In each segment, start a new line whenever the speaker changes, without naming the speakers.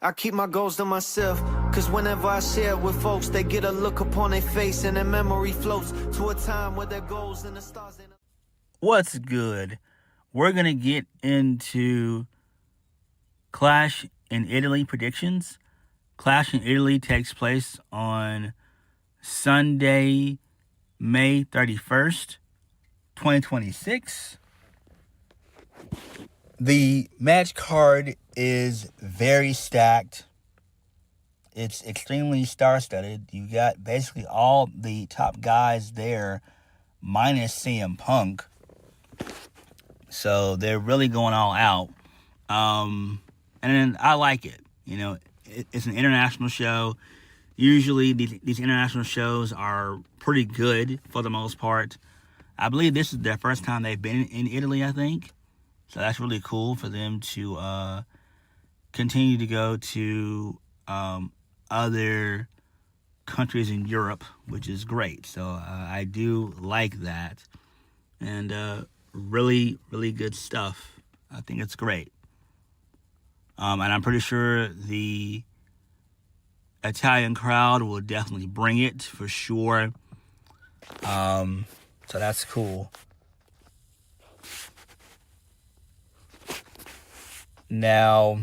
I keep my goals to myself, cause whenever I share it with folks, they get a look upon their face and their memory floats to a time where their goals and the stars ain't...
What's good? We're going to get into Clash in Italy predictions. Clash in Italy takes place on Sunday, May 31st, 2026. The match card is very stacked. It's extremely star-studded. You got basically all the top guys there, minus CM Punk. So they're really going all out. And I like it. You know, it's an international show. Usually these international shows are pretty good for the most part. I believe this is their first time they've been in Italy, I think. So that's really cool for them to continue to go to other countries in Europe, which is great. So I do like that. And really, really good stuff. I think it's great. And I'm pretty sure the Italian crowd will definitely bring it for sure. So that's cool. Now,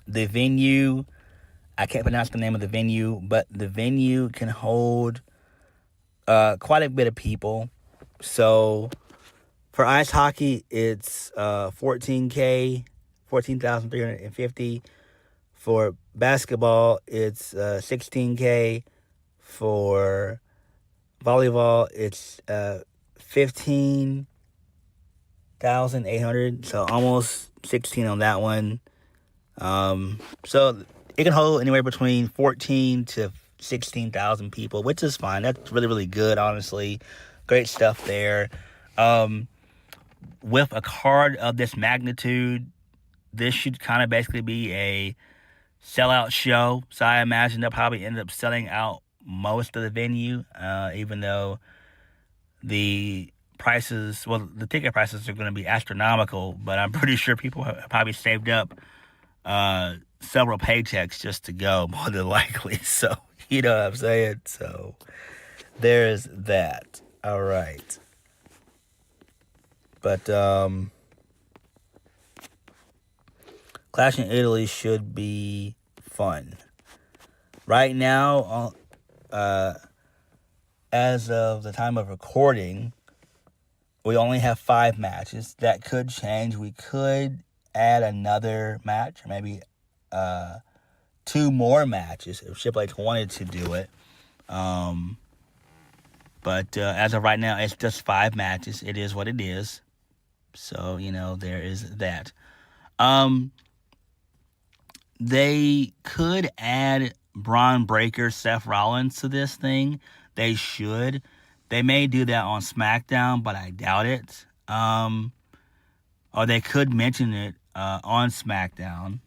the venue, I can't pronounce the name of the venue, but the venue can hold quite a bit of people. So for ice hockey, it's 14K, 14,350. For basketball, it's 16K. For volleyball, it's 15,800. So almost 16 on that one. So it can hold anywhere between 14 to 16,000 people, which is fine. That's really, really good, honestly. Great stuff there. With a card of this magnitude, this should kind of basically be a sellout show. So I imagine they'll probably end up selling out most of the venue, even though the prices, well, the ticket prices are going to be astronomical, but I'm pretty sure people have probably saved up several paychecks just to go, more than likely. So, you know what I'm saying? So, there's that. All right. But, Clash in Italy should be fun. Right now, as of the time of recording, we only have 5 matches. That could change. We could add another match, or maybe 2 more matches if Triple H wanted to do it. But as of right now, it's just 5 matches. It is what it is. So, you know, there is that. They could add Braun Breaker, Seth Rollins to this thing. They should. They may do that on Smackdown, but I doubt it. Or they could mention it on Smackdown.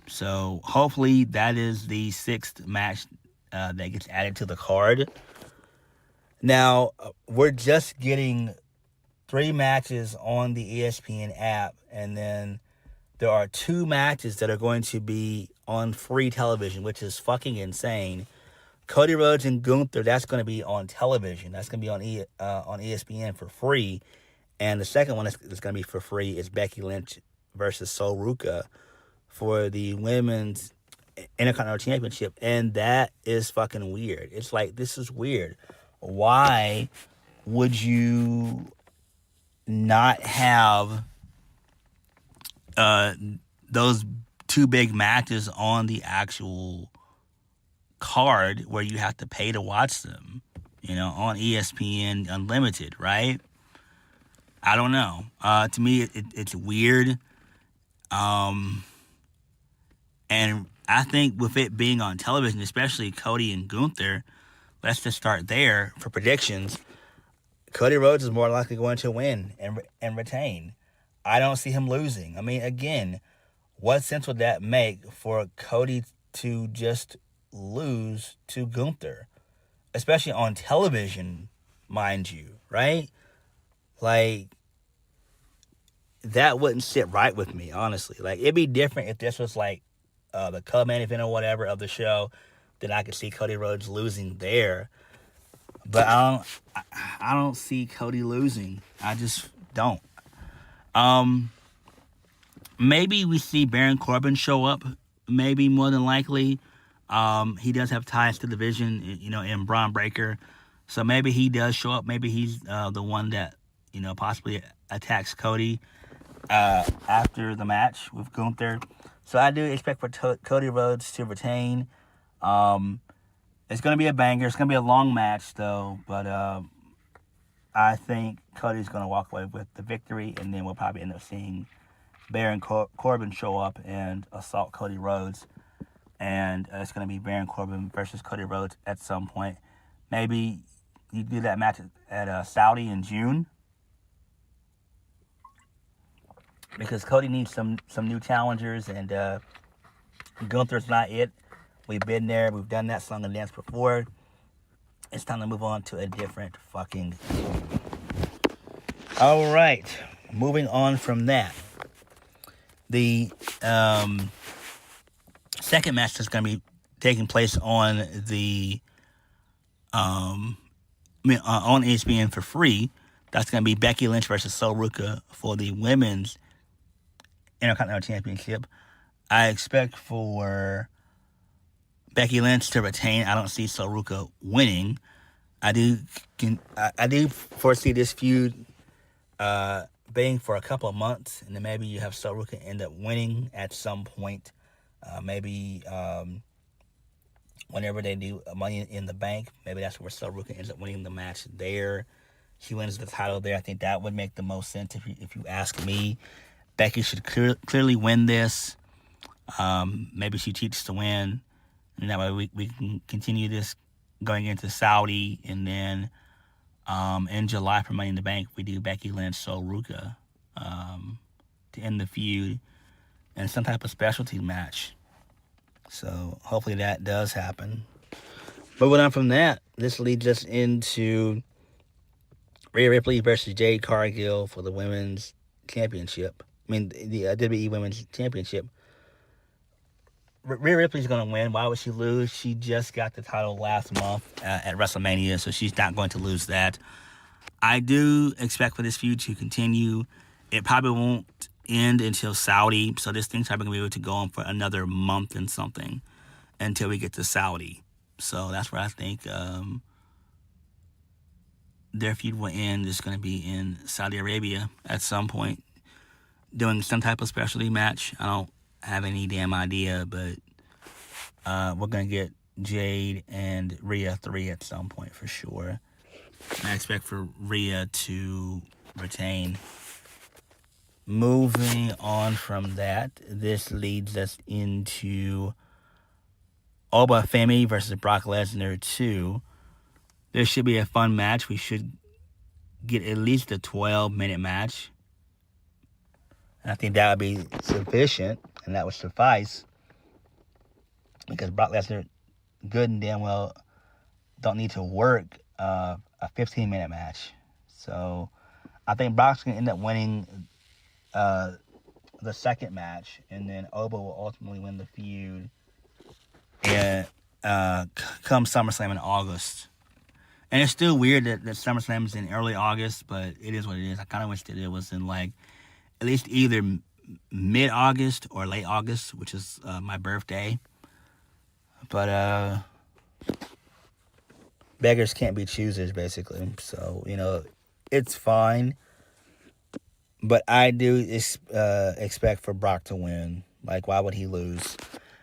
So hopefully that is the 6th match that gets added to the card. Now, we're just getting 3 matches on the ESPN app, and then there are 2 matches that are going to be on free television, which is fucking insane. Cody Rhodes and Gunther, that's going to be on television. That's going to be on ESPN for free. And the second one that's going to be for free is Becky Lynch versus Sol Ruka for the Women's Intercontinental Championship. And that is fucking weird. It's like, this is weird. Why would you not have those 2 big matches on the actual card where you have to pay to watch them, you know, on ESPN Unlimited, right? I don't know. To me, it's weird. And I think with it being on television, especially Cody and Gunther, let's just start there for predictions. Cody Rhodes is more likely going to win and retain. I don't see him losing. I mean, again, what sense would that make for Cody to just lose to Gunther? Especially on television, mind you, right? Like, that wouldn't sit right with me, honestly. Like, it'd be different if this was like the co-main event or whatever of the show. Then I could see Cody Rhodes losing there. But I don't see Cody losing. I just don't. Maybe we see Baron Corbin show up. Maybe more than likely. He does have ties to the division, in Braun Breaker. So maybe he does show up. Maybe he's the one that, possibly attacks Cody after the match with Gunther. So I do expect for Cody Rhodes to retain. It's going to be a banger. It's going to be a long match, though. But I think Cody's going to walk away with the victory, and then we'll probably end up seeing Baron Corbin show up and assault Cody Rhodes. And it's going to be Baron Corbin versus Cody Rhodes at some point. Maybe you do that match at Saudi in June. Because Cody needs some new challengers, and Gunther's not it. We've been there. We've done that song and dance before. It's time to move on to a different fucking thing. All right. Moving on from that. The second match that's going to be taking place on the on ESPN for free. That's going to be Becky Lynch versus Sol Ruca for the women's Intercontinental Championship. I expect for Becky Lynch to retain. I don't see Sol Ruca winning. I do foresee this feud being for a couple of months, and then maybe you have Sol Ruca end up winning at some point. Maybe whenever they do Money in the Bank, maybe that's where Sol Ruca ends up winning the match there. She wins the title there. I think that would make the most sense if you ask me. Becky should clearly win this. Maybe she cheats to win. And that way we can continue this going into Saudi. And then in July for Money in the Bank, we do Becky Lynch, Sol Ruca to end the feud and some type of specialty match. So hopefully that does happen. Moving on from that, this leads us into Rhea Ripley versus Jade Cargill for the women's championship. The WWE Women's Championship. Rhea Ripley's going to win. Why would she lose? She just got the title last month at WrestleMania, so she's not going to lose that. I do expect for this feud to continue. It probably won't end until Saudi, so this thing's probably going to be able to go on for another month and something until we get to Saudi. So that's where I think their feud will end. It's going to be in Saudi Arabia at some point, doing some type of specialty match. I don't have any damn idea, but we're going to get Jade and Rhea 3 at some point for sure. And I expect for Rhea to retain. Moving on from that, this leads us into Oba Femi versus Brock Lesnar 2. This should be a fun match. We should get at least a 12-minute match. And I think that would be sufficient, and that would suffice, because Brock Lesnar, good and damn well, don't need to work a 15-minute match. So I think Brock's going to end up winning the second match, and then Oba will ultimately win the feud and come SummerSlam in August. And it's still weird that SummerSlam is in early August, but it is what it is. I kind of wish that it was in at least either mid-August or late August, which is my birthday. But beggars can't be choosers, basically. So, it's fine. But I do expect for Brock to win. Why would he lose?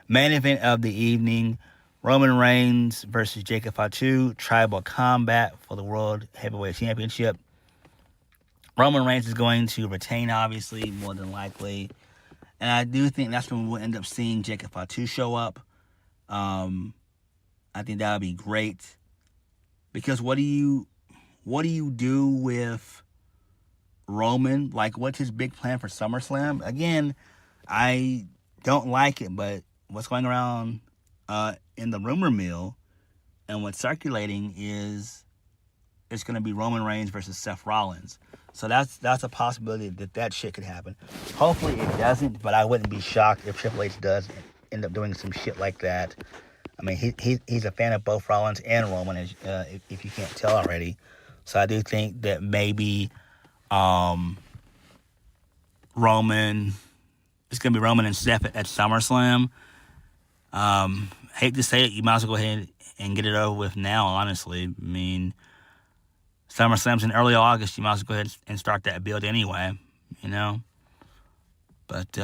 Main event of the evening, Roman Reigns versus Jacob Fatu, Tribal Combat for the World Heavyweight Championship. Roman Reigns is going to retain, obviously, more than likely. And I do think that's when we'll end up seeing Jacob Fatu show up. I think that would be great. Because what do you do with Roman? What's his big plan for SummerSlam? Again, I don't like it, but what's going around in the rumor mill and what's circulating is it's going to be Roman Reigns versus Seth Rollins. So that's a possibility that shit could happen. Hopefully it doesn't, but I wouldn't be shocked if Triple H does end up doing some shit like that. I mean, he's a fan of both Rollins and Roman, if you can't tell already. So I do think that maybe Roman, it's going to be Roman and Steph at SummerSlam. Hate to say it, you might as well go ahead and get it over with now, honestly. I mean, SummerSlam's in early August. You might as well go ahead and start that build anyway, you know. But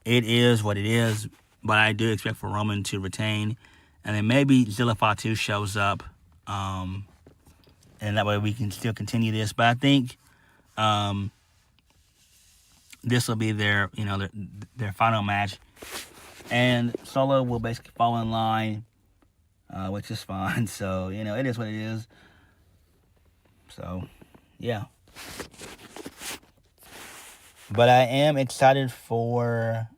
it is what it is. But I do expect for Roman to retain. And then maybe Zilla Fatu shows up. And that way we can still continue this. But I think this will be their final match. And Solo will basically fall in line, which is fine. So, it is what it is. So, yeah. But I am excited for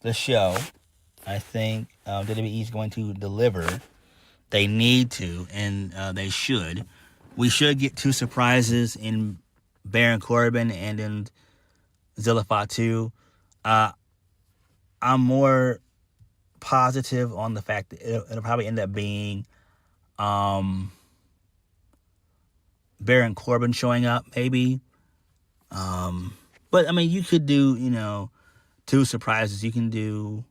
the show. I think WWE is going to deliver. They need to, and they should. We should get 2 surprises in Baron Corbin and in Zilla Fatu. I'm more positive on the fact that it'll probably end up being Baron Corbin showing up, maybe. But, I mean, you could do, 2 surprises. You can do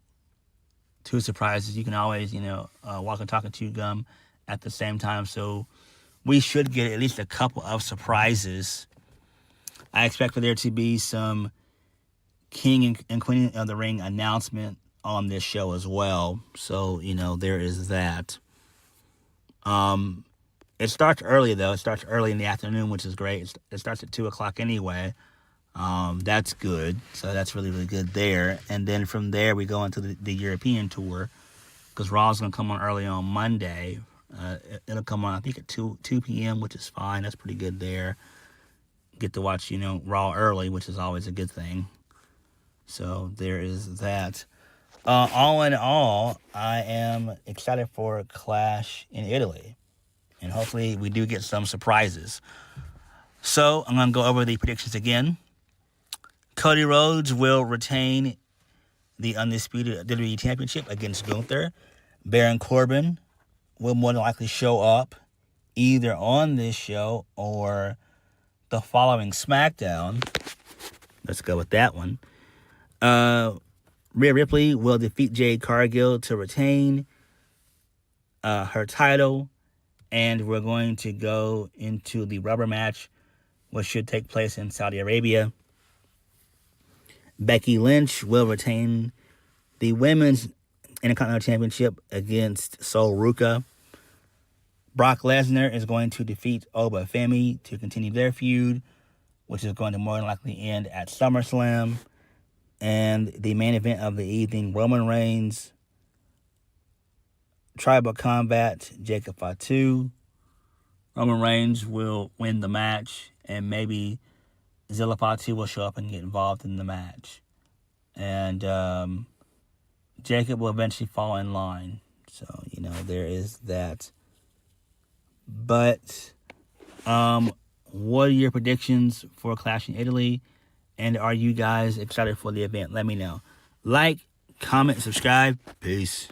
2 surprises. You can always, walk and talk and chew gum at the same time. So we should get at least a couple of surprises. I expect for there to be some King and Queen of the Ring announcement on this show as well. So, there is that. It starts early, though. It starts early in the afternoon, which is great. It starts at 2 o'clock anyway. That's good. So that's really, really good there. And then from there, we go into the European tour, because Raw's going to come on early on Monday. It'll come on, I think, at 2 p.m., which is fine. That's pretty good there. Get to watch, Raw early, which is always a good thing. So there is that. All in all, I am excited for Clash in Italy. And hopefully we do get some surprises. So I'm going to go over the predictions again. Cody Rhodes will retain the undisputed WWE Championship against Gunther. Baron Corbin will more than likely show up either on this show or the following Smackdown. Let's go with that one. Rhea Ripley will defeat Jade Cargill to retain her title. And we're going to go into the rubber match, which should take place in Saudi Arabia. Becky Lynch will retain the Women's Intercontinental Championship against Sol Ruka. Brock Lesnar is going to defeat Oba Femi to continue their feud, which is going to more than likely end at SummerSlam. And the main event of the evening, Roman Reigns, Tribal Combat, Jacob Fatu. Roman Reigns will win the match, and maybe Zilla Fatu will show up and get involved in the match. And Jacob will eventually fall in line. So, there is that. But what are your predictions for Clash in Italy? And are you guys excited for the event? Let me know. Like, comment, subscribe. Peace.